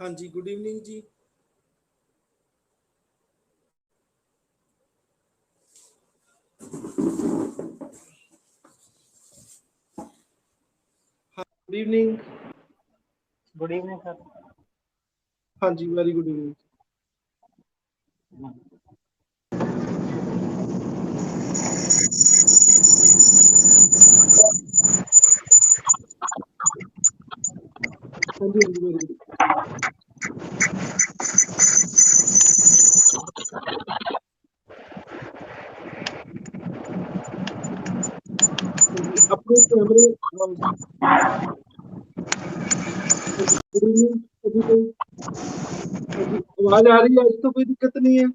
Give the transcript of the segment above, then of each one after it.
हाँ जी, good evening जी। हाँ, good evening. Good evening sir. हाँ जी, वेरी गुड इवनिंग। हाँ जी, हाँ जी, वेरी गुड। हाँ जी, अपने कैमरे गुड इवनिंग सभी को। हाँ जी, आवाज आ रही है? आज तो कोई दिक्कत नहीं है।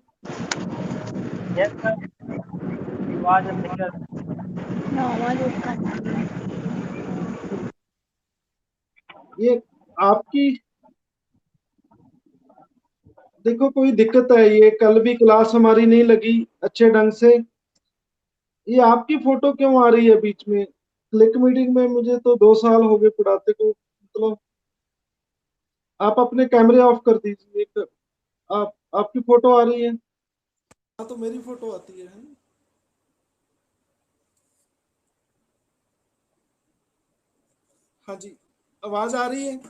यस सर, आवाज क्लियर। आवाज उसका नहीं है। ये आपकी देखो, कोई दिक्कत है। ये कल भी क्लास हमारी नहीं लगी अच्छे ढंग से। ये आपकी फोटो क्यों आ रही है बीच में? क्लिक मीटिंग में मुझे तो 2 साल हो गए पढ़ाते को। मतलब आप अपने कैमरे ऑफ कर दीजिए। आप आपकी फोटो आ रही है। हाँ, तो मेरी फोटो आती है ना? हाँ जी, आवाज आ रही है?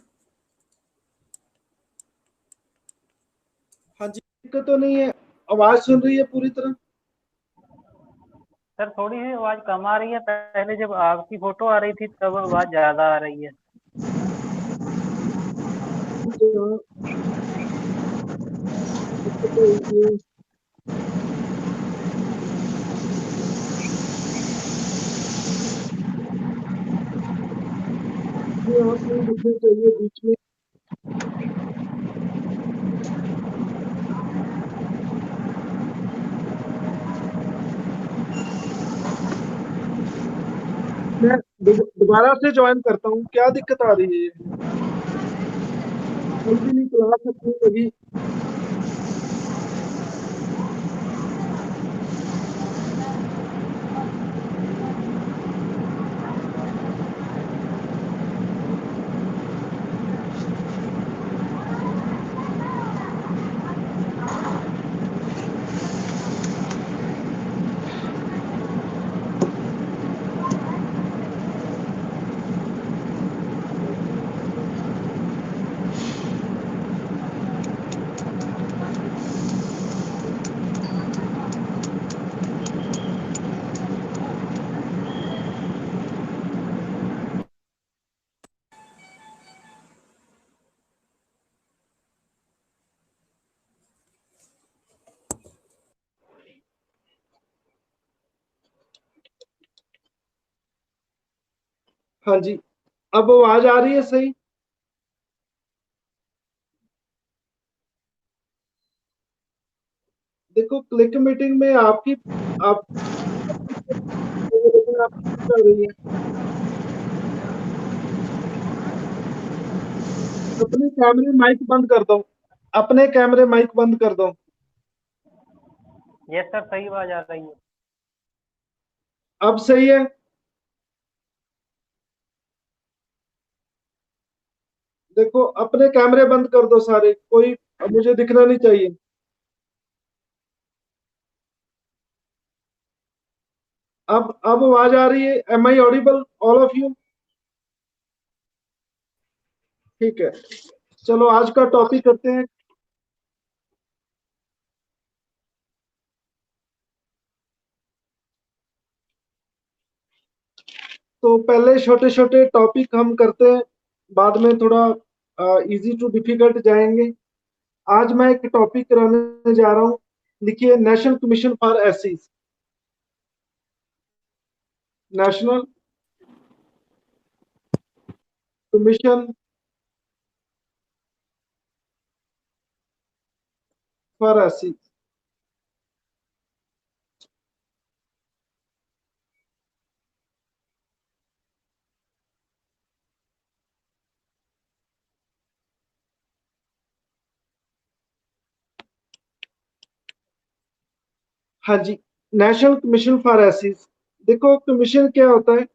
हाँ जी, दिक्कत तो नहीं है? आवाज सुन रही है पूरी तरह? सर थोड़ी सी आवाज कम आ रही है, पहले जब आपकी फोटो आ रही थी तब आवाज ज्यादा आ रही है। दिक्कत तो यही है। ये आप नहीं दिखनी चाहिए बीच में। मैं दोबारा से ज्वाइन करता हूँ। क्या दिक्कत आ रही है? कल भी नहीं क्लास अपनी लगी। हाँ जी, अब आवाज आ रही है सही? देखो, क्लिक मीटिंग में आप लेकिन आपकी नहीं चल रही है। अपने कैमरे माइक बंद कर दो। अपने कैमरे माइक बंद कर दो। यस सर, सही आवाज आ रही है। अब सही है? देखो, अपने कैमरे बंद कर दो सारे। कोई अब मुझे दिखना नहीं चाहिए। अब आवाज आ रही है? Am I audible all of you? ठीक है, चलो आज का टॉपिक करते हैं। तो पहले छोटे छोटे टॉपिक हम करते हैं, बाद में थोड़ा इजी टू डिफिकल्ट जाएंगे। आज मैं एक टॉपिक कराने जा रहा हूँ। लिखिए, नेशनल कमीशन फॉर एससीज। National commission for SC. हाँ जी, नेशनल कमीशन फॉर एससीज। देखो, कमीशन क्या होता है?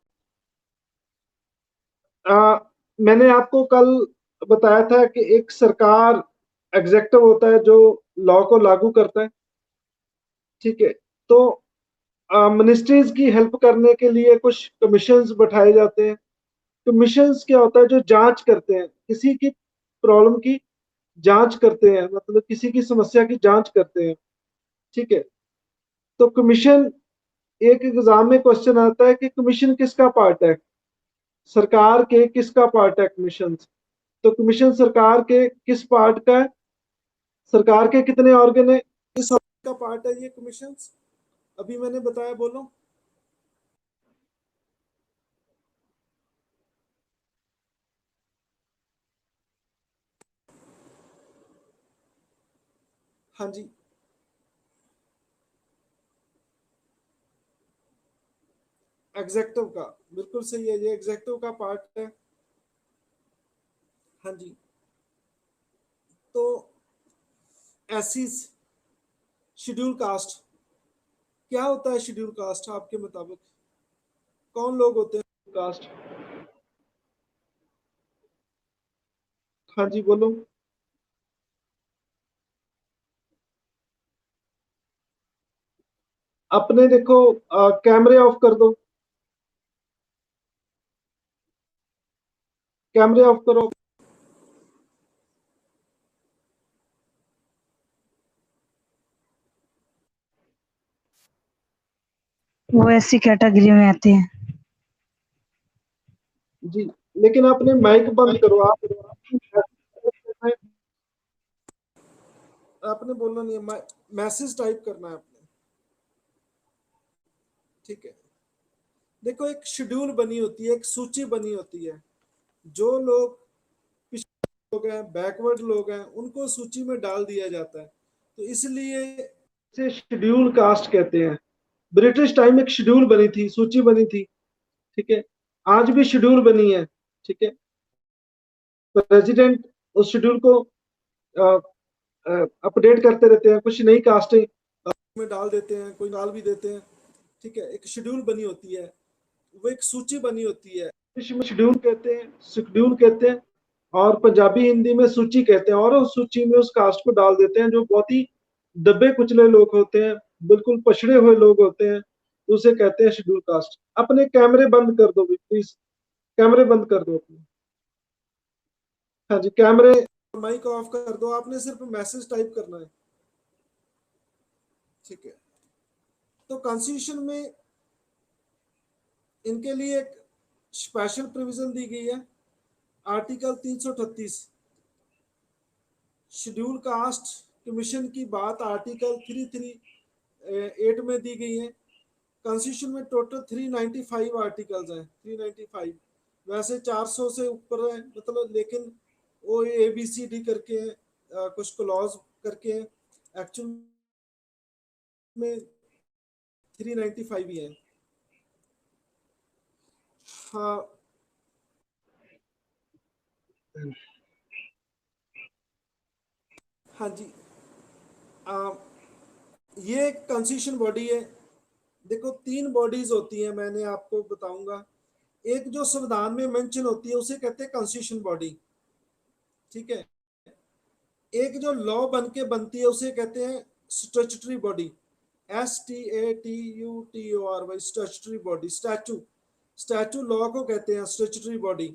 मैंने आपको कल बताया था कि एक सरकार एग्जेक्टिव होता है जो लॉ को लागू करता है, ठीक है। तो मिनिस्ट्रीज की हेल्प करने के लिए कुछ कमीशंस बैठाए जाते हैं। कमीशंस क्या होता है, जो जांच करते हैं, किसी की प्रॉब्लम की जांच करते हैं, मतलब किसी की समस्या की जांच करते हैं, ठीक है। तो कमीशन, एक एग्जाम में क्वेश्चन आता है कि कमीशन किसका पार्ट है, सरकार के किसका पार्ट है कमीशन। तो कमीशन सरकार के किस पार्ट का है, सरकार के कितने ऑर्गन है, किस ऑर्गन का पार्ट है ये कमीशन, अभी मैंने बताया, बोलो। हाँ जी, एग्जेक्टिव का, बिल्कुल सही है, ये एग्जेक्टिव का पार्ट है। हाँ जी। तो ऐसी शेड्यूल कास्ट, क्या होता है शेड्यूल कास्ट आपके मुताबिक, कौन लोग होते हैं कास्ट? हाँ जी, बोलो। अपने देखो, कैमरे ऑफ कर दो, कैमरे ऑफ करो। वो ऐसी कैटेगरी में आते हैं। जी, लेकिन आपने माइक बंद करो, आपने बोलना नहीं है, मैसेज टाइप करना है आपने, ठीक है। देखो, एक शेड्यूल बनी होती है, एक सूची बनी होती है, जो लोग पिछड़े लोग हैं, बैकवर्ड लोग हैं, उनको सूची में डाल दिया जाता है। तो इसलिए इसे शेड्यूल कास्ट कहते हैं। ब्रिटिश टाइम एक शेड्यूल बनी थी, सूची बनी थी, ठीक है। आज भी शेड्यूल बनी है, ठीक है। प्रेसिडेंट उस शेड्यूल को अपडेट करते रहते हैं, कुछ नई कास्टें में डाल देते हैं, कोई डाल भी देते हैं, ठीक है। एक शेड्यूल बनी होती है, वो एक सूची बनी होती है, इसमें शेड्यूल कहते हैं, शेड्यूल कहते हैं, और पंजाबी हिंदी में सूची कहते हैं। और उस सूची में उस कास्ट को डाल देते हैं जो बहुत ही दबे कुचले लोग होते हैं, बिल्कुल पछड़े हुए लोग होते हैं, उसे कहते हैं शेड्यूल कास्ट। अपने कैमरे बंद कर दो प्लीज, कैमरे बंद कर दो अपने। हाँ जी, कैमरे, माइक ऑफ कर दो, आपने सिर्फ मैसेज टाइप करना है, ठीक है। तो कॉन्स्टिट्यूशन में इनके लिए एक स्पेशल प्रोविजन दी गई है, आर्टिकल 338। शेड्यूल कास्ट कमीशन की बात आर्टिकल 338 में दी गई है। कॉन्स्टिट्यूशन में टोटल 395 आर्टिकल्स हैं, 395। वैसे 400 से ऊपर है, मतलब, लेकिन वो ABCD करके हैं, कुछ क्लॉज करके हैं, एक्चुअल में 395 ही है। हाँ, हाँ जी। ये एक कॉन्स्टिट्यूशन बॉडी है। देखो, 3 बॉडीज होती हैं, मैंने आपको बताऊंगा। एक जो संविधान में मेंशन होती है उसे कहते हैं कॉन्स्टिट्यूशन बॉडी, ठीक है। एक जो लॉ बन के बनती है उसे कहते हैं statutory body, STATUTORY, statutory body, statute law को कहते हैं स्टैट्यूटरी बॉडी,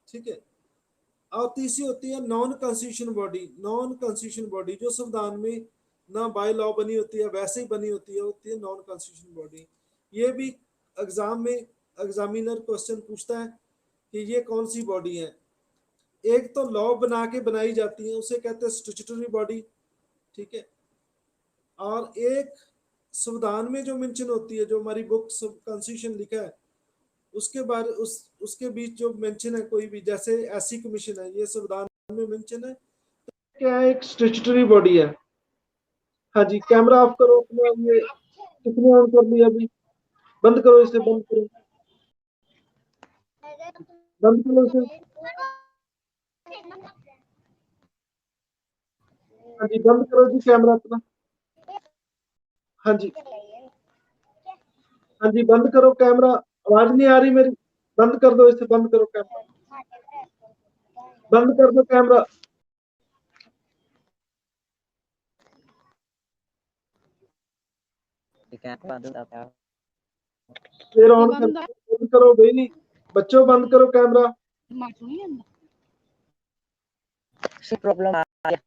ठीक है। और तीसरी होती है non constitution body, non constitution body जो संविधान में ना बाय लॉ बनी होती है, वैसे ही बनी होती है नॉन कॉन्स्टिट्यूशन बॉडी। ये भी एग्जाम में एग्जामिनर क्वेश्चन पूछता है कि ये कौन सी बॉडी है। एक तो लॉ बना के बनाई जाती है, उसे कहते हैं स्टैट्यूटरी बॉडी, ठीक है। और एक संविधान में जो मेंशन होती है, जो हमारी बुक कॉन्स्टिट्यूशन लिखा है, उसके बारे उसके बीच जो मेंशन है कोई भी, जैसे ऐसी कमीशन है, ये संविधान में मेंशन है, क्या है, एक स्टैट्यूटरी बॉडी है। हाँ जी, कैमरा ऑफ करो अपना, ये कितने ऑन कर लिया अभी, बंद करो इसे, बंद करो, बंद करो इसे। हाँ जी, बंद करो जी कैमरा अपना। हाँ जी, हाँ जी, बंद करो कैमरा, आवाज नहीं आ रही मेरी, बंद कर दो इसे, बंद करो कैमरा। बंद कर दो कैमरा, फिर ऑन कर, बंद करो भाई बच्चों, बंद करो कैमरा। प्रॉब्लम आ गया।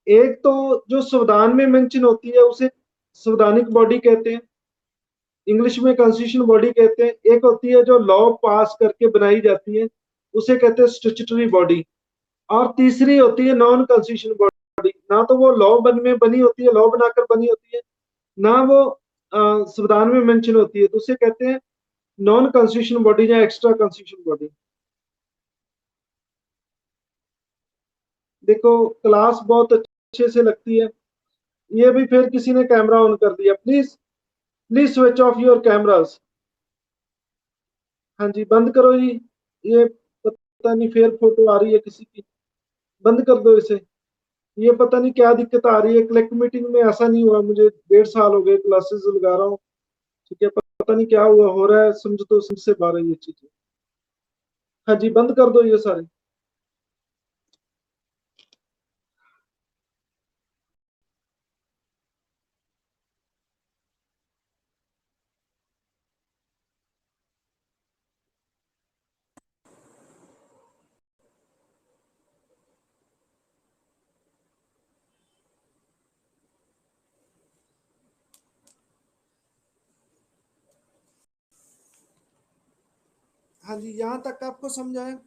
एक तो जो संविधान में मेंशन होती है उसे संवैधानिक बॉडी कहते हैं, इंग्लिश में कॉन्स्टिट्यूशन बॉडी कहते हैं। एक होती है जो लॉ पास करके बनाई जाती है, उसे कहते हैं स्टैट्यूटरी बॉडी। और तीसरी होती है नॉन कॉन्स्टिट्यूशन बॉडी, ना तो वो लॉ में बनी होती है, लॉ बनाकर बनी होती है, ना वो संविधान में मेंशन होती है, तो उसे कहते हैं नॉन कॉन्स्टिट्यूशन बॉडी या एक्स्ट्रा कॉन्स्टिट्यूशन बॉडी। देखो क्लास बहुत अच्छे से लगती है। ये भी फिर किसी ने कैमरा ऑन कर दिया, please please switch off your cameras. हाँ जी बंद करो जी, ये पता नहीं फिर फोटो आ रही है किसी की, बंद कर दो इसे। ये पता नहीं क्या दिक्कत आ रही है, क्लिक मीटिंग में ऐसा नहीं हुआ, मुझे 1.5 साल हो गए क्लासेस लगा रहा हूँ, ठीक है, पता नहीं क्या हुआ, हो रहा है समझ तो समझ से बाहर है ये चीजें। हाँ जी बंद कर दो ये सारे। हाँ जी यहाँ तक आपको समझ आया?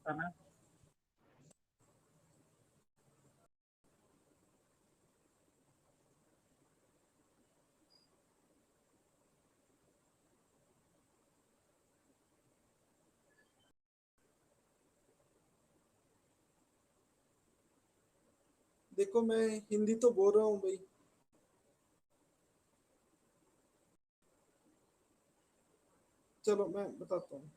है ना? देखो मैं हिंदी तो बोल रहा हूँ भाई, चलो मैं बताता हूँ।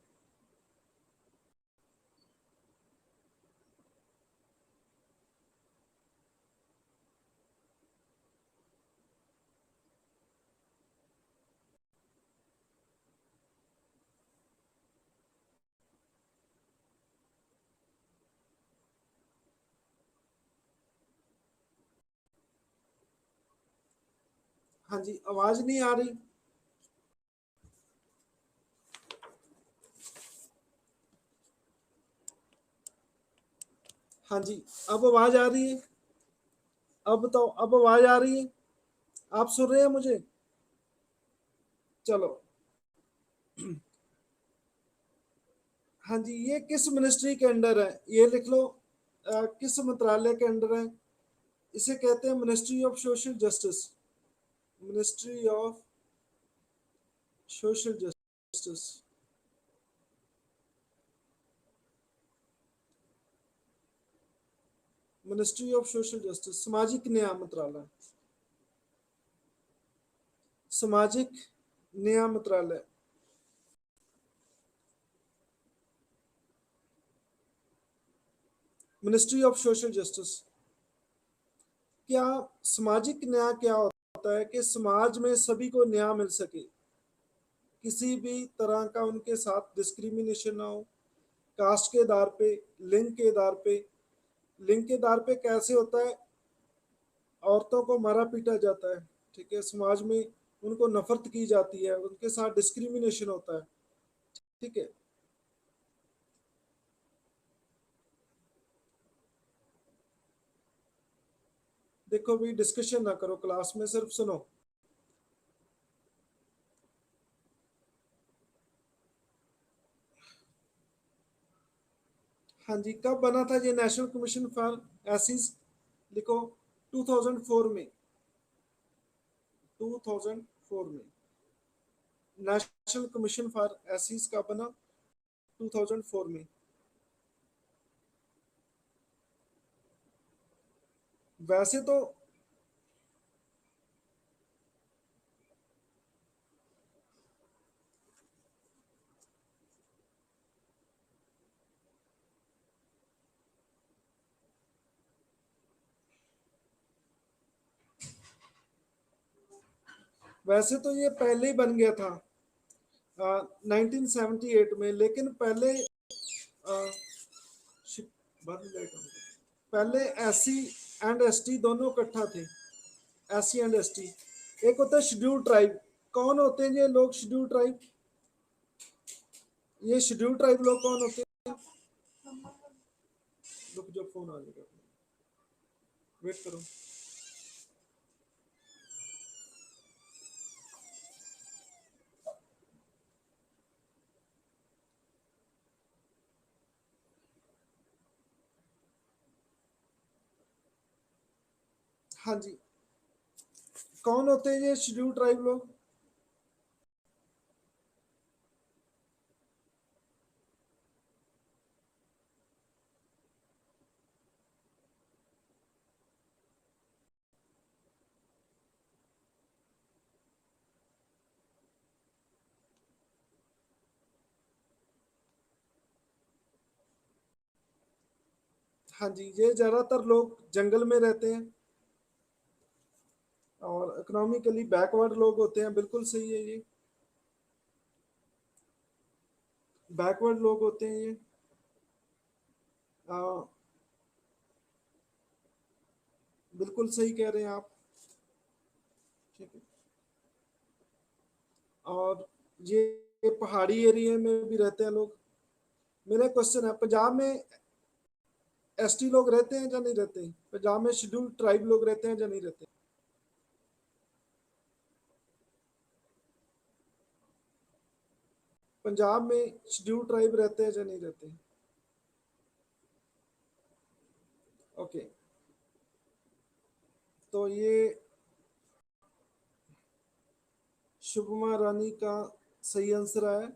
हाँ जी आवाज नहीं आ रही? हाँ जी अब आवाज आ रही है? अब तो अब आवाज आ रही है, आप सुन रहे हैं मुझे? चलो हाँ जी ये किस मिनिस्ट्री के अंडर है, ये लिख लो, किस मंत्रालय के अंडर है? इसे कहते हैं ministry of social justice, ministry of social justice. Ministry of social justice, सामाजिक न्याय मंत्रालय, सामाजिक न्याय मंत्रालय। Ministry of social justice. क्या सामाजिक न्याय क्या होता है कि समाज में सभी को न्याय मिल सके, किसी भी तरह का उनके साथ डिस्क्रिमिनेशन ना हो, कास्ट के आधार पे, लिंग के आधार पे। लिंग के आधार पे कैसे होता है, औरतों को मारा पीटा जाता है, ठीक है, समाज में उनको नफरत की जाती है, उनके साथ डिस्क्रिमिनेशन होता है, ठीक है। देखो भी डिस्कशन ना करो क्लास में, सिर्फ सुनो। हाँ जी कब बना था ये नेशनल कमीशन फॉर एसिस? लिखो 2004 में, 2004 में नेशनल कमीशन फॉर एसिस का बना, 2004 में। वैसे तो ये पहले ही बन गया था 1978 में, लेकिन पहले एससी एंड एसटी दोनों इकट्ठा थे। एससी एंड एसटी, एक होता है शेड्यूल ट्राइब। कौन होते हैं ये लोग शेड्यूल ट्राइब? ये शेड्यूल ट्राइब लोग कौन होते हैं? रुक जो, फोन आ जाएगा, वेट करो। हाँ जी, कौन होते हैं ये शेड्यूल ट्राइब लोग? हाँ जी, ये ज्यादातर लोग जंगल में रहते हैं और इकोनॉमिकली बैकवर्ड लोग होते हैं। बिल्कुल सही है, ये बैकवर्ड लोग होते हैं ये। बिल्कुल सही कह रहे हैं आप, ठीक है। और ये पहाड़ी एरिया में भी रहते हैं लोग। मेरा क्वेश्चन है, पंजाब में एसटी लोग रहते हैं या नहीं रहते? पंजाब में शेड्यूल ट्राइब लोग रहते हैं या नहीं रहते? पंजाब में शेड्यूल ट्राइब रहते हैं या नहीं रहते? ओके, तो ये शुभमा रानी का सही आंसर है।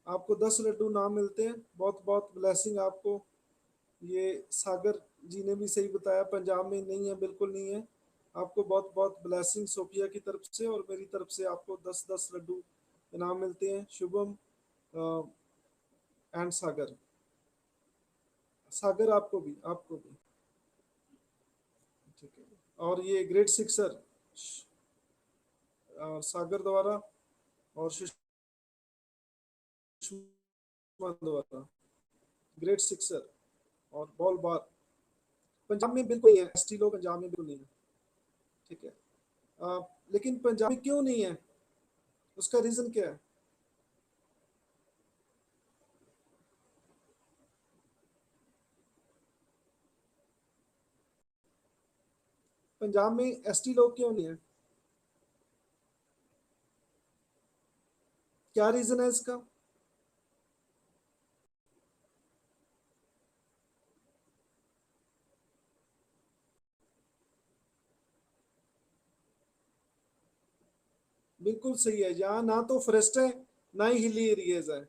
आपको 10 लड्डू नाम मिलते हैं। बहुत बहुत ब्लेसिंग आपको। ये सागर जी ने भी सही बताया, पंजाब में नहीं है, बिल्कुल नहीं है। आपको बहुत बहुत ब्लेसिंग सोफिया की तरफ से और मेरी तरफ से आपको 10-10 लड्डू इनाम मिलते हैं। शुभम एंड सागर, आपको भी, ठीक है। और ये ग्रेट सिक्सर सागर द्वारा और सुषमा द्वारा, ग्रेट सिक्सर और बॉल बार पंजाब में बिल्कुल नहीं है। एसटी लोग पंजाब में बिल्कुल नहीं है, ठीक है। लेकिन पंजाब में क्यों नहीं है, उसका रीजन क्या है? पंजाब में एसटी लोग क्यों नहीं है? क्या रीजन है इसका? बिल्कुल सही है, यहाँ ना तो फॉरेस्ट है ना ही हिली एरियाज है।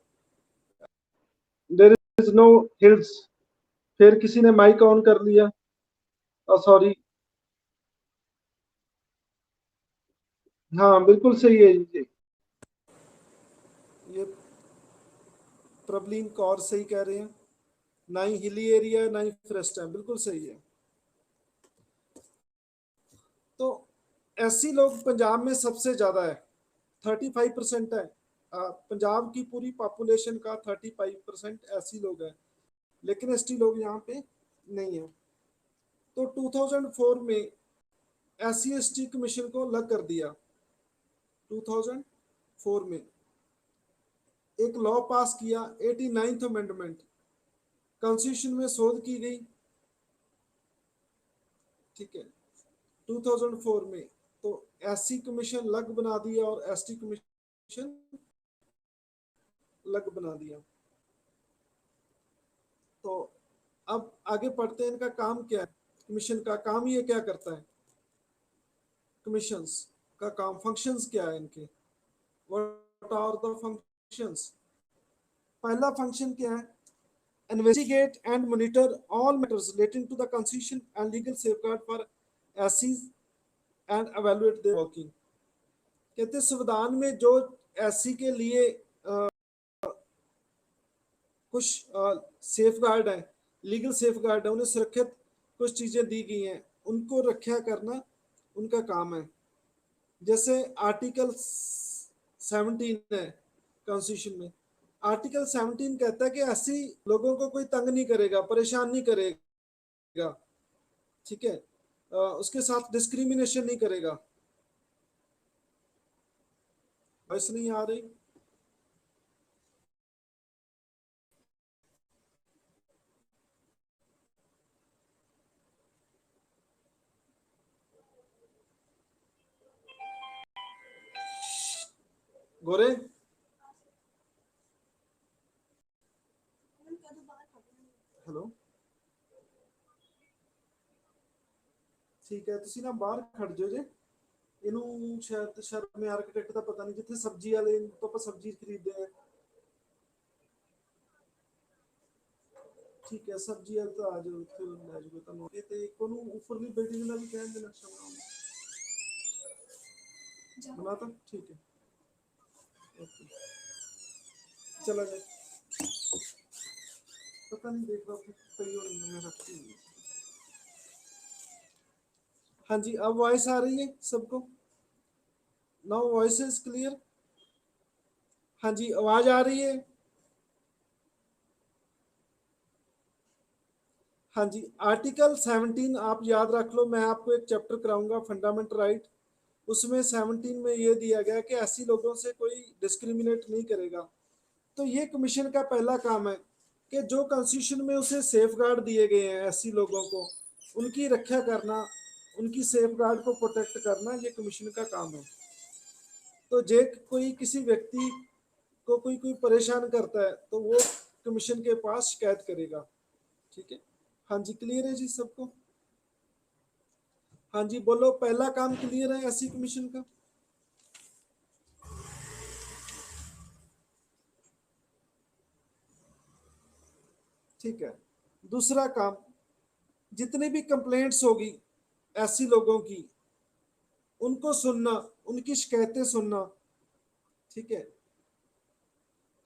There is no hills. फिर किसी ने माइक ऑन कर लिया, सॉरी। हाँ बिल्कुल सही है ये प्रबलीन कौर सही कह रहे हैं। ना ही हिली एरिया है ना ही फॉरेस्ट है, बिल्कुल सही है। तो ऐसी लोग पंजाब में सबसे ज्यादा है, 35% है। पंजाब की पूरी पॉपुलेशन का 35% ऐसी लोग हैं, लेकिन एसटी लोग यहाँ पे नहीं है। तो 2004 में SC/ST कमीशन को अलग कर दिया। 2004 में एक लॉ पास किया, 89th अमेंडमेंट, कॉन्स्टिट्यूशन में शोध की गई, ठीक है, 2004 में। तो SC कमीशन अलग बना दिया और ST कमीशन अलग बना दिया। तो अब आगे पढ़ते हैं, इनका काम क्या है, कमीशन का काम ये क्या करता है, कमीशंस का काम, फंक्शंस क्या है इनके, व्हाट आर द फंक्शंस? पहला फंक्शन क्या है, investigate and monitor all matters relating to the constitution and legal safeguard for SCs and evaluate their working। कहते संविधान में जो SC के लिए कुछ सेफ गार्ड है, लीगल सेफ गार्ड है, उन्हें सुरक्षित कुछ चीजें दी गई हैं, उनको रक्षा करना उनका काम है। जैसे आर्टिकल 17 है कॉन्स्टिट्यूशन में, आर्टिकल 17 कहता है कि ऐसी लोगों को कोई तंग नहीं करेगा, परेशान नहीं करेगा, ठीक है, उसके साथ डिस्क्रिमिनेशन नहीं करेगा। वॉइस नहीं आ रही? गोरे हेलो, ठीक है, ਤੁਸੀਂ ਨਾ ਬਾਹਰ ਖੜ ਜਾਓ ਜੇ। ਇਹਨੂੰ ਸ਼ਾਇਦ ਸ਼ਰਮ ਆਰਕੀਟੈਕਟ ਦਾ ਪਤਾ ਨਹੀਂ, ਜਿੱਥੇ ਸਬਜ਼ੀ ਵਾਲੇ ਤੋਂ ਆਪਾਂ ਸਬਜ਼ੀ ਖਰੀਦਦੇ ਆ, ਠੀਕ ਹੈ, ਸਬਜ਼ੀ ਵਾਲੇ ਤਾਂ ਆ ਜਾਓ, ਉੱਥੇ ਲੈ ਜਾਓ ਤੁਹਾਨੂੰ। ਇਹ ਤੇ ਇੱਕ ਉਹਨੂੰ ਉੱਪਰਲੀ ਬਿਲਡਿੰਗ ਦਾ ਵੀ ਕਹਿਣ ਦੇ ਨਕਸ਼ਾ ਬਣਾਤਾ, ਠੀਕ है, ओके, चला जाए, पता नहीं, देख रहा मैं रखती हूँ। हाँ जी, अब वॉइस आ रही है सबको? Now voice is clear? हाँ जी, आवाज आ रही है? हाँ जी, आर्टिकल 17 आप याद रख लो, मैं आपको एक चैप्टर कराऊंगा फंडामेंटल राइट, उसमें 17 में ये दिया गया कि ऐसी लोगों से कोई डिस्क्रिमिनेट नहीं करेगा। तो ये कमीशन का पहला काम है कि जो कॉन्स्टिट्यूशन में उसे सेफगार्ड दिए गए हैं ऐसी लोगों को, उनकी रक्षा करना, उनकी सेफगार्ड को प्रोटेक्ट करना, ये कमीशन का काम है। तो जे कोई किसी व्यक्ति को कोई परेशान करता है तो वो कमीशन के पास शिकायत करेगा, ठीक है। हाँ जी, क्लियर है जी सबको? हाँ जी, बोलो, पहला काम क्लियर है एससी कमीशन का? ठीक है। दूसरा काम, जितनी भी कंप्लेंट्स होगी ऐसी लोगों की, उनको सुनना, उनकी शिकायतें सुनना, ठीक है,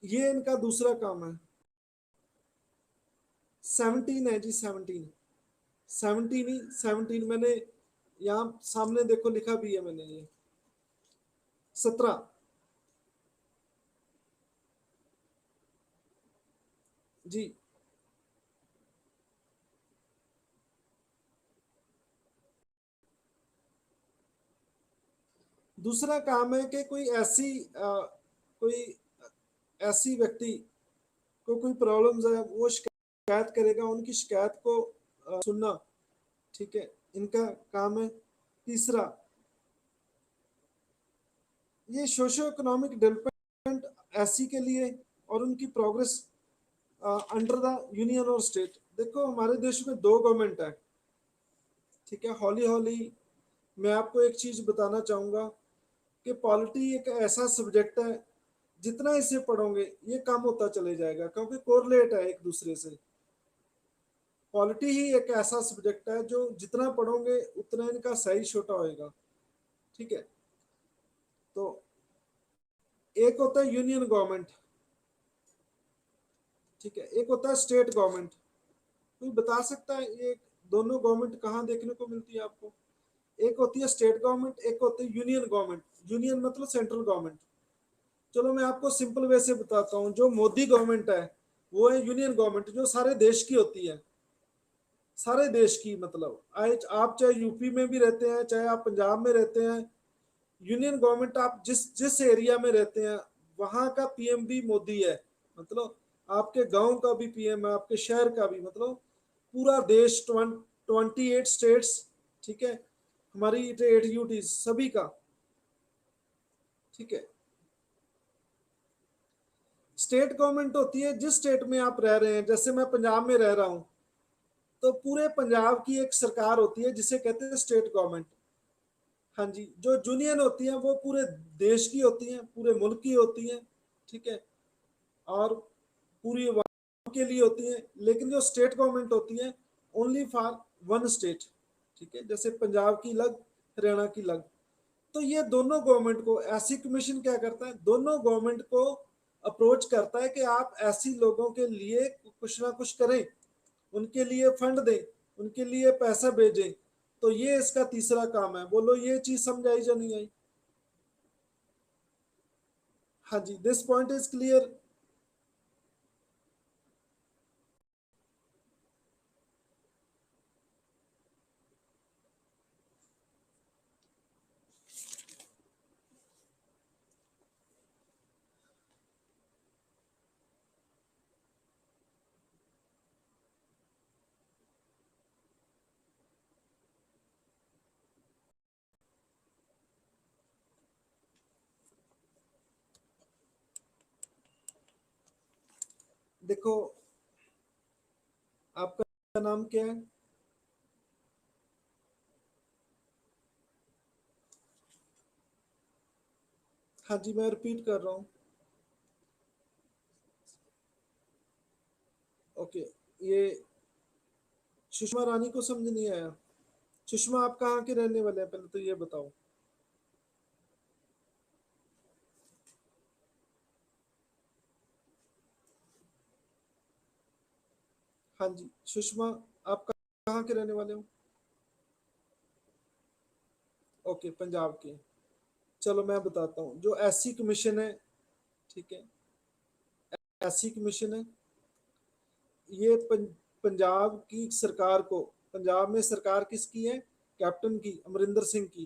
ये इनका दूसरा काम है। 17 है जी, 17 मैंने यहाँ सामने देखो लिखा भी है मैंने, ये 17 जी। दूसरा काम है कि कोई ऐसी व्यक्ति को कोई प्रॉब्लम्स है, वो शिकायत करेगा, उनकी शिकायत को सुनना, ठीक है, इनका काम है। तीसरा, ये सोशो इकोनॉमिक डेवलपमेंट एससी के लिए और उनकी प्रोग्रेस अंडर द यूनियन और स्टेट। देखो, हमारे देश में 2 गवर्नमेंट है, ठीक है। हौली हौली मैं आपको एक चीज बताना चाहूंगा कि पॉलिटी एक ऐसा सब्जेक्ट है, जितना इसे पढ़ोगे ये कम होता चले जाएगा, क्योंकि कोरिलेट है एक दूसरे से। पॉलिटी ही एक ऐसा सब्जेक्ट है जो जितना पढ़ोगे उतना इनका साइज छोटा होएगा, ठीक है। तो एक होता है यूनियन गवर्नमेंट, ठीक है, एक होता है स्टेट गवर्नमेंट। कोई बता सकता है ये दोनों गवर्नमेंट कहाँ देखने को मिलती है आपको? एक होती है स्टेट गवर्नमेंट, एक होती है यूनियन गवर्नमेंट। यूनियन मतलब सेंट्रल गवर्नमेंट। चलो मैं आपको सिंपल वे से बताता हूँ। जो मोदी गवर्नमेंट है वो है यूनियन गवर्नमेंट, जो सारे देश की होती है, सारे देश की। मतलब आज आप चाहे यूपी में भी रहते हैं, चाहे आप पंजाब में रहते हैं, यूनियन गवर्नमेंट आप जिस एरिया में रहते हैं वहां का पीएम भी मोदी है। मतलब आपके गांव का भी पीएम है, आपके शहर का भी, मतलब पूरा देश 28 स्टेट्स, ठीक है, हमारी 8 यूटीज सभी का, ठीक है। स्टेट गवर्नमेंट होती है जिस स्टेट में आप रह रहे हैं। जैसे मैं पंजाब में रह रहा हूं तो पूरे पंजाब की एक सरकार होती है जिसे कहते हैं स्टेट गवर्नमेंट। हाँ जी, जो यूनियन होती है वो पूरे देश की होती है, पूरे मुल्क की होती है, ठीक है, और पूरी के लिए होती है, लेकिन जो स्टेट गवर्नमेंट होती है ओनली फॉर वन स्टेट, ठीक है, जैसे पंजाब की अलग, हरियाणा की अलग। तो ये दोनों गवर्नमेंट को, ऐसी कमीशन क्या करता है, दोनों गवर्नमेंट को अप्रोच करता है कि आप ऐसी लोगों के लिए कुछ ना कुछ करें, उनके लिए फंड दें, उनके लिए पैसा भेजें। तो ये इसका तीसरा काम है। बोलो ये चीज समझ आई या नहीं आई? हाँ जी, दिस पॉइंट इज क्लियर। देखो, आपका नाम क्या है? हाँ जी, मैं रिपीट कर रहा हूँ। ओके, ये सुषमा रानी को समझ नहीं आया। सुषमा, आप कहाँ के रहने वाले हैं, पहले तो ये बताओ। हाँ जी सुषमा, आप कहाँ के रहने वाले हो? ओके, पंजाब के। चलो मैं बताता हूँ, जो एससी कमीशन है, ठीक है, एससी कमीशन है, ये पंजाब की सरकार को, पंजाब में सरकार किसकी है? कैप्टन की, अमरिंदर सिंह की।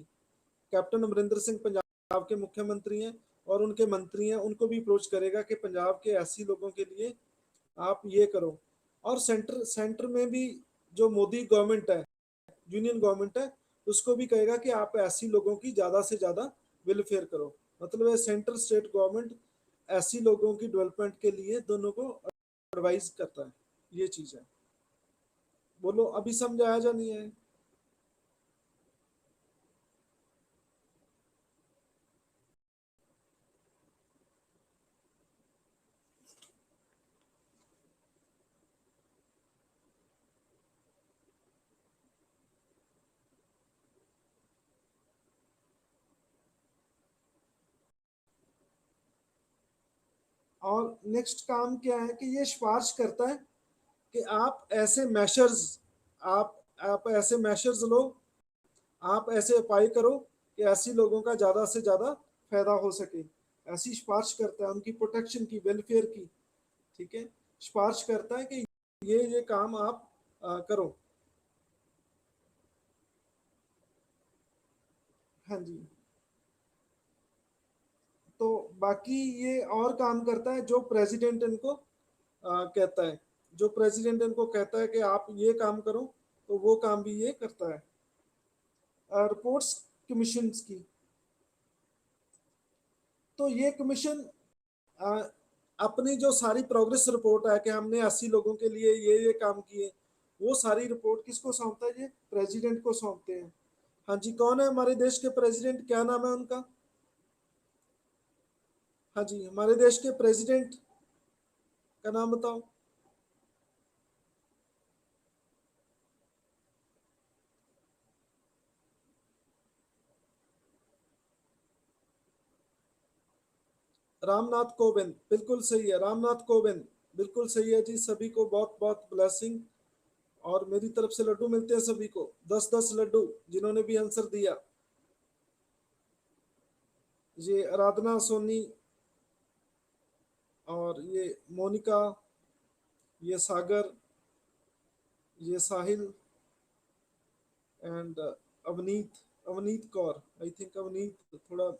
कैप्टन अमरिंदर सिंह पंजाब के मुख्यमंत्री हैं, और उनके मंत्री हैं, उनको भी अप्रोच करेगा कि पंजाब के एससी लोगों के लिए आप ये करो। और सेंटर में भी जो मोदी गवर्नमेंट है, यूनियन गवर्नमेंट है, उसको भी कहेगा कि आप ऐसी लोगों की ज्यादा से ज्यादा वेलफेयर करो। मतलब सेंट्रल स्टेट गवर्नमेंट ऐसी लोगों की डेवलपमेंट के लिए दोनों को एडवाइस करता है। ये चीज है। बोलो अभी समझ आया या नहीं है? और नेक्स्ट काम क्या है कि ये सिफारिश करता है कि आप ऐसे मेशर्स, आप ऐसे मेशर्स लो, आप ऐसे उपाय करो कि ऐसी लोगों का ज्यादा से ज्यादा फायदा हो सके। ऐसी सिफारिश करता है, उनकी प्रोटेक्शन की, वेलफेयर की, ठीक है, सिफारिश करता है कि ये काम आप करो। हाँ जी। तो बाकी ये और काम करता है जो प्रेसिडेंट इनको कहता है, जो प्रेसिडेंट इनको कहता है कि आप ये काम करो, तो वो काम भी ये करता है। रिपोर्ट्स कमीशन की, तो ये कमीशन अपनी जो सारी प्रोग्रेस रिपोर्ट है कि हमने 80 लोगों के लिए ये काम किए, वो सारी रिपोर्ट किसको सौंपता है? ये प्रेसिडेंट को सौंपते हैं। हाँ जी, कौन है हमारे देश के प्रेसिडेंट, क्या नाम है उनका? हाँ जी, हमारे देश के प्रेसिडेंट का नाम बताओ। रामनाथ कोविंद, बिल्कुल सही है, रामनाथ कोविंद बिल्कुल सही है जी। सभी को बहुत बहुत ब्लेसिंग, और मेरी तरफ से लड्डू मिलते हैं सभी को, 10-10 लड्डू जिन्होंने भी आंसर दिया। ये आराधना सोनी, और ये मोनिका, ये सागर, ये Sahil, and Avneet, Avneet Kaur, I think Avneet थोड़ा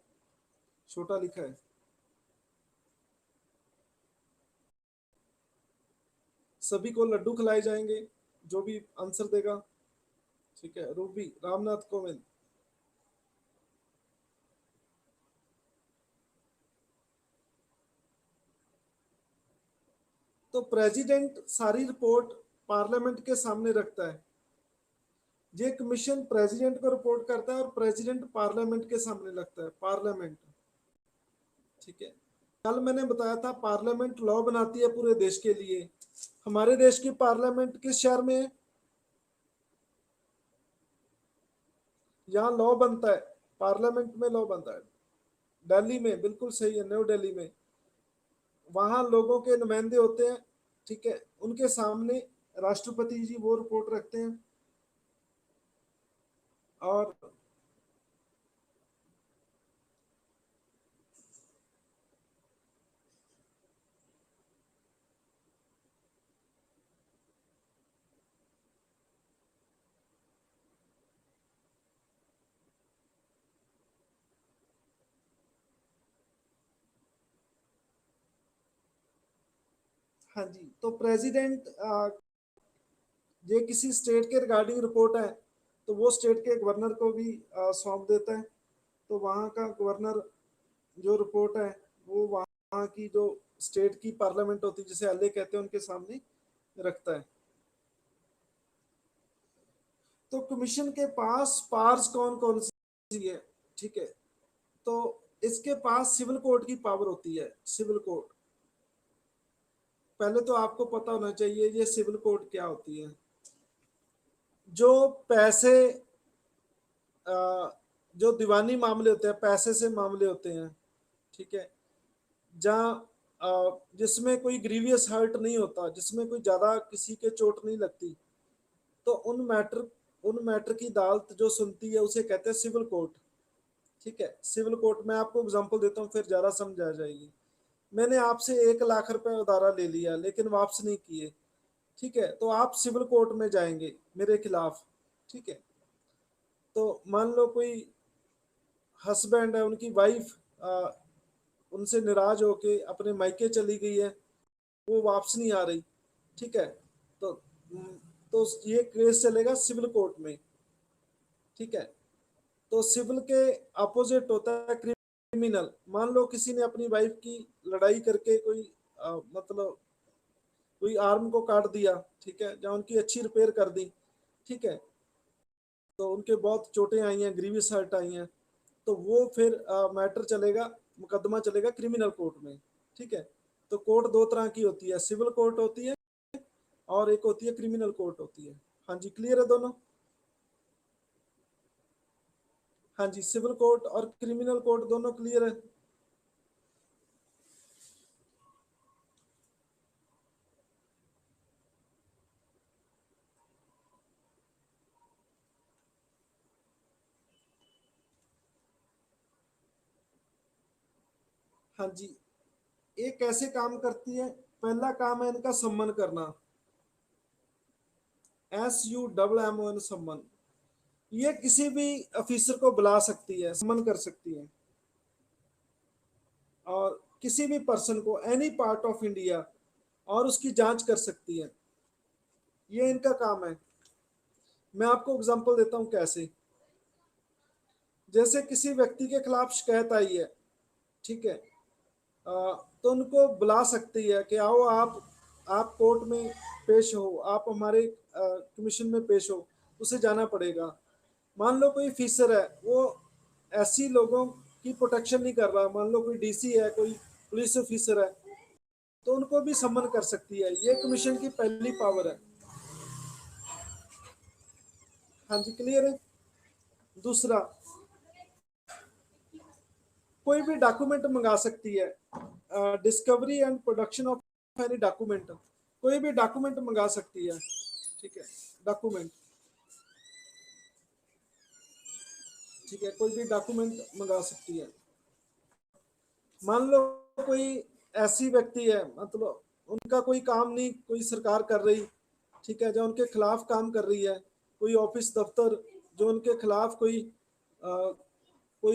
छोटा लिखा है। सभी को लड्डू खिलाए जाएंगे जो भी आंसर देगा, ठीक है। रूबी, रामनाथ कोविंद। तो प्रेसिडेंट सारी रिपोर्ट पार्लियामेंट के सामने रखता है। ये कमीशन प्रेसिडेंट को रिपोर्ट करता है, और प्रेसिडेंट पार्लियामेंट के सामने रखता है, पार्लियामेंट, ठीक है। कल मैंने बताया था पार्लियामेंट लॉ बनाती है पूरे देश के लिए। हमारे देश की पार्लियामेंट किस शहर में है? यहाँ लॉ बनता है, पार्लियामेंट में लॉ बनता है दिल्ली में, बिल्कुल सही है, न्यू दिल्ली में। वहां लोगों के नुमाइंदे होते हैं, ठीक है, उनके सामने राष्ट्रपति जी वो रिपोर्ट रखते हैं। और हाँ जी, तो प्रेसिडेंट ये किसी स्टेट के रिगार्डिंग रिपोर्ट है तो वो स्टेट के गवर्नर को भी सौंप देता है। तो वहाँ का गवर्नर जो रिपोर्ट है वो वहाँ की जो स्टेट की पार्लियामेंट होती है, जिसे एलए कहते हैं, उनके सामने रखता है। तो कमीशन के पास पावर्स कौन कौन सी है? ठीक है, तो इसके पास सिविल कोर्ट की पावर होती है। सिविल कोर्ट, पहले तो आपको पता होना चाहिए ये सिविल कोर्ट क्या होती है। जो पैसे जो दीवानी मामले होते हैं, पैसे से मामले होते हैं, ठीक है, जहाँ जिसमें कोई ग्रीवियस हर्ट नहीं होता, जिसमें कोई ज्यादा किसी के चोट नहीं लगती, तो उन मैटर की अदालत जो सुनती है उसे कहते हैं सिविल कोर्ट। ठीक है, सिविल कोर्ट में आपको एग्जांपल देता हूँ, फिर ज्यादा समझ आ जाएगी। मैंने आपसे 1 लाख रुपए उधारा ले लिया लेकिन वापस नहीं किए, ठीक है, तो आप सिविल कोर्ट में जाएंगे मेरे खिलाफ। ठीक है, तो मान लो कोई हस्बैंड है, उनकी वाइफ उनसे नाराज होके अपने मायके चली गई है, वो वापस नहीं आ रही, ठीक है, तो तो ये केस चलेगा सिविल कोर्ट में। ठीक है, तो सिविल के अपोजिट होता है क्रिमिनल। मान लो किसी ने अपनी वाइफ की लड़ाई करके कोई मतलब कोई आर्म को काट दिया, ठीक है, या उनकी अच्छी रिपेयर कर दी, ठीक है, तो उनके बहुत चोटें आई हैं, ग्रीवियस हर्ट आई हैं, तो वो फिर मैटर चलेगा, मुकदमा चलेगा क्रिमिनल कोर्ट में। ठीक है, तो कोर्ट दो तरह की होती है, सिविल कोर्ट होती है और एक होती है क्रिमिनल कोर्ट होती है। हाँ जी, क्लियर है दोनों? हाँ जी, सिविल कोर्ट और क्रिमिनल कोर्ट दोनों क्लियर है। हाँ जी, ये कैसे काम करती है? पहला काम है इनका सम्मन करना, SUMMON, सम्मन। ये किसी भी ऑफिसर को बुला सकती है, सम्मन कर सकती है, और किसी भी पर्सन को एनी पार्ट ऑफ इंडिया, और उसकी जांच कर सकती है। ये इनका काम है। मैं आपको एग्जांपल देता हूं कैसे। जैसे किसी व्यक्ति के खिलाफ शिकायत आई है, ठीक है, तो उनको बुला सकती है कि आओ आप कोर्ट में पेश हो, आप हमारे कमीशन में पेश हो। उसे जाना पड़ेगा। मान लो कोई ऑफिसर है, वो ऐसी लोगों की प्रोटेक्शन नहीं कर रहा, मान लो कोई डीसी है, कोई पुलिस ऑफिसर है, तो उनको भी सम्मन कर सकती है। ये कमीशन की पहली पावर है। हाँ जी, क्लियर है? दूसरा, कोई भी डॉक्यूमेंट मंगा सकती है, discovery and production of any document, कोई भी डॉक्यूमेंट मंगा सकती है। ठीक है, डॉक्यूमेंट, ठीक है, कोई भी डॉक्यूमेंट मंगा सकती है। मान लो कोई ऐसी व्यक्ति है, मतलब उनका कोई काम नहीं कोई सरकार कर रही, ठीक है, जो उनके खिलाफ काम कर रही है, कोई ऑफिस दफ्तर जो उनके खिलाफ कोई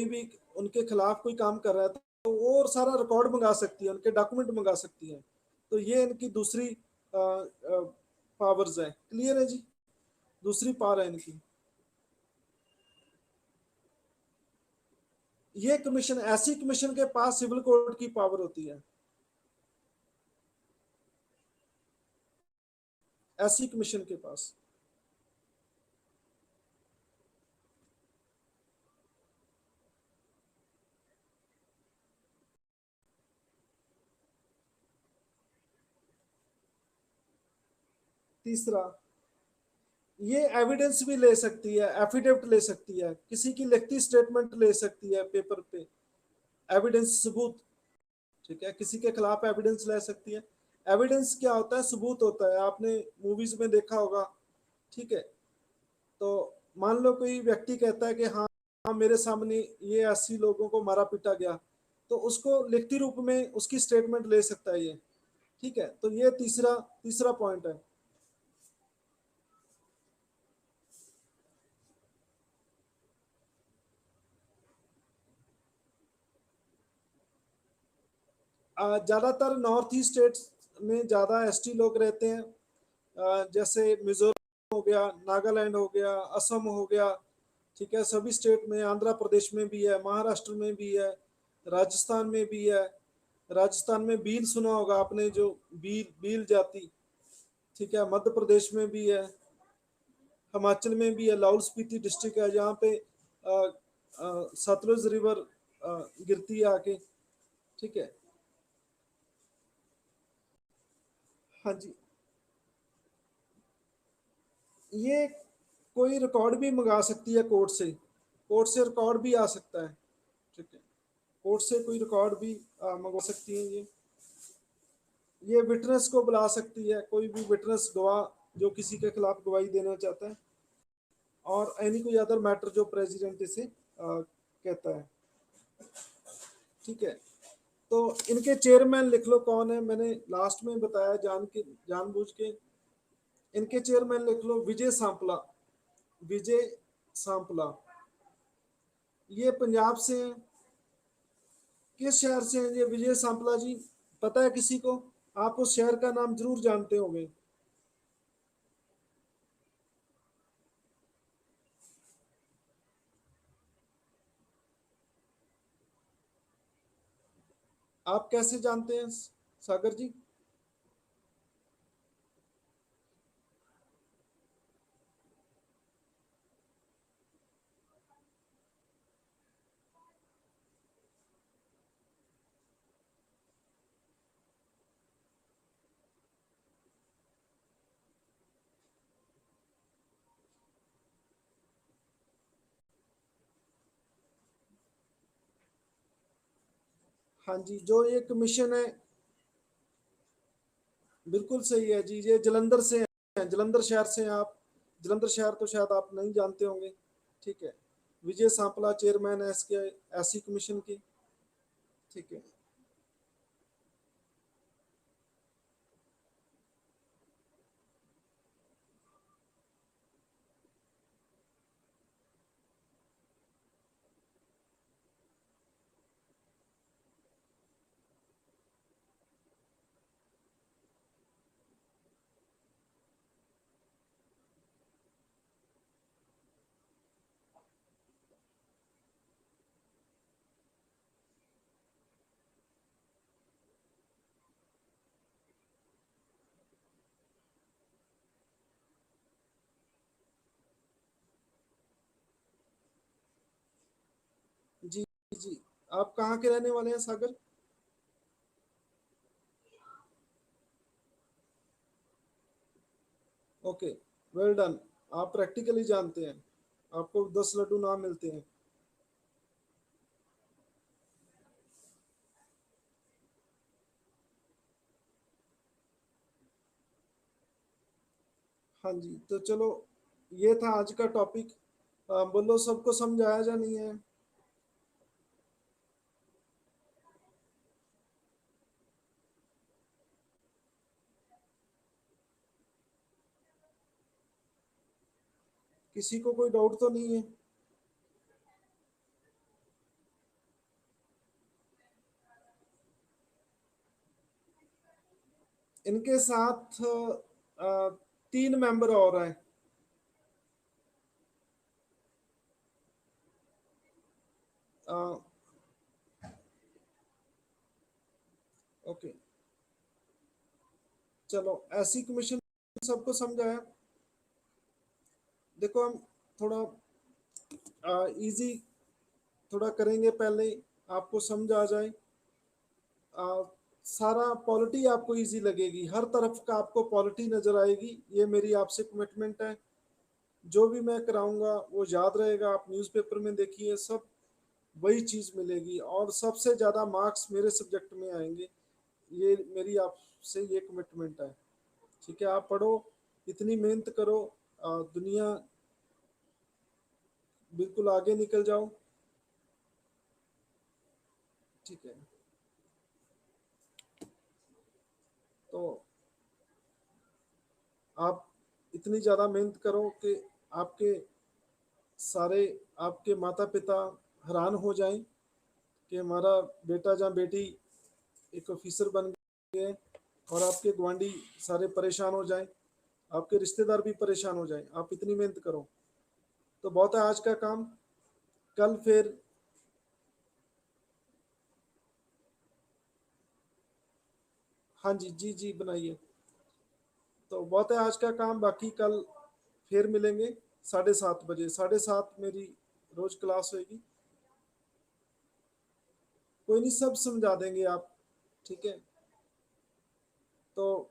भी उनके खिलाफ कोई काम कर रहा है, तो वो सारा रिकॉर्ड मंगा सकती है, उनके डॉक्यूमेंट मंगा सकती है। तो ये इनकी दूसरी पावर्स है। क्लियर है जी? दूसरी पावर है इनकी। ये कमीशन, ऐसी कमीशन के पास सिविल कोर्ट की पावर होती है, ऐसी कमीशन के पास। तीसरा, ये एविडेंस भी ले सकती है, एफिडेविट ले सकती है, किसी की लिखती स्टेटमेंट ले सकती है पेपर पे, एविडेंस सबूत, ठीक है, किसी के खिलाफ एविडेंस ले सकती है। एविडेंस क्या होता है? सबूत होता है, आपने मूवीज में देखा होगा, ठीक है। तो मान लो कोई व्यक्ति कहता है कि हाँ हाँ मेरे सामने ये 80 लोगों को मारा पीटा गया, तो उसको लिखती रूप में उसकी स्टेटमेंट ले सकता है ये, ठीक है। तो ये तीसरा तीसरा पॉइंट है। ज्यादातर नॉर्थ ईस्ट स्टेट्स में ज्यादा एसटी लोग रहते हैं, जैसे मिजोरम हो गया, नागालैंड हो गया, असम हो गया, ठीक है, सभी स्टेट में, आंध्र प्रदेश में भी है, महाराष्ट्र में भी है, राजस्थान में भी है। राजस्थान में भील सुना होगा आपने, जो भील जाति, ठीक है, मध्य प्रदेश में भी है, हिमाचल में भी है, लाहौल स्पीति डिस्ट्रिक्ट है जहाँ पे सतलुज रिवर गिरती है आके, ठीक है। हाँ जी, ये कोई रिकॉर्ड भी मंगा सकती है कोर्ट से, कोर्ट से रिकॉर्ड भी आ सकता है, ठीक है, कोर्ट से कोई रिकॉर्ड भी मंगवा सकती है ये विटनेस को बुला सकती है, कोई भी विटनेस गवाह जो किसी के खिलाफ गवाही देना चाहता है, और एनी कोई अदर मैटर जो प्रेसिडेंट इसे कहता है, ठीक है। तो इनके चेयरमैन लिख लो कौन है, मैंने लास्ट में बताया जानबूझ के। इनके चेयरमैन लिख लो, विजय सांपला, विजय सांपला, ये पंजाब से हैं। किस शहर से हैं ये विजय सांपला जी? पता है किसी को? आप उस शहर का नाम जरूर जानते होंगे। आप कैसे जानते हैं सागर जी? हाँ जी, जो ये कमीशन है, बिल्कुल सही है जी, ये जलंधर से हैं, जलंधर शहर से हैं आप। जलंधर शहर तो शायद आप नहीं जानते होंगे, ठीक है। विजय सांपला चेयरमैन है इसके एससी कमीशन की, ठीक है। जी जी, आप कहाँ के रहने वाले हैं सागर? ओके, वेल डन, आप प्रैक्टिकली जानते हैं, आपको 10 लड्डू ना मिलते हैं। हाँ जी, तो चलो, ये था आज का टॉपिक। बोलो, सबको समझ आया या नहीं है? किसी को कोई डाउट तो नहीं है? इनके साथ 3 मेंबर और हैं। ओके, चलो, ऐसी कमीशन सबको समझ आया? देखो, हम थोड़ा इजी थोड़ा करेंगे, पहले आपको समझ आ जाए। सारा पॉलिटी आपको इजी लगेगी, हर तरफ का आपको पॉलिटी नजर आएगी। ये मेरी आपसे कमिटमेंट है। जो भी मैं कराऊंगा वो याद रहेगा। आप न्यूज़पेपर में देखिए, सब वही चीज मिलेगी और सबसे ज्यादा मार्क्स मेरे सब्जेक्ट में आएंगे। ये मेरी आपसे ये कमिटमेंट है। ठीक है, आप पढ़ो, इतनी मेहनत करो, दुनिया बिल्कुल आगे निकल जाओ। ठीक है, तो आप इतनी ज़्यादा मेहनत करो कि आपके सारे आपके माता पिता हैरान हो जाएं कि हमारा बेटा या बेटी एक ऑफिसर बन गए, और आपके गुआंढी सारे परेशान हो जाएं, आपके रिश्तेदार भी परेशान हो जाएं। आप इतनी मेहनत करो। तो बहुत है आज का काम, कल फिर हाँ जी, जी जी बनाइए। तो बहुत है आज का काम, बाकी कल फिर मिलेंगे 7:30 बजे। 7:30 मेरी रोज क्लास होगी। कोई नहीं, सब समझा देंगे आप। ठीक है, तो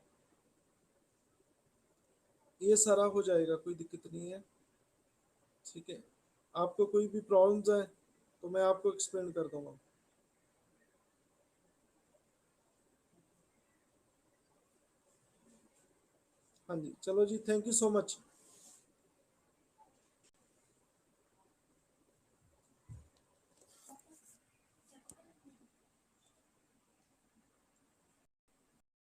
ये सारा हो जाएगा, कोई दिक्कत नहीं है। ठीक है, आपको कोई भी प्रॉब्लम्स है तो मैं आपको एक्सप्लेन कर दूंगा। हाँ जी, चलो जी, थैंक यू सो मच।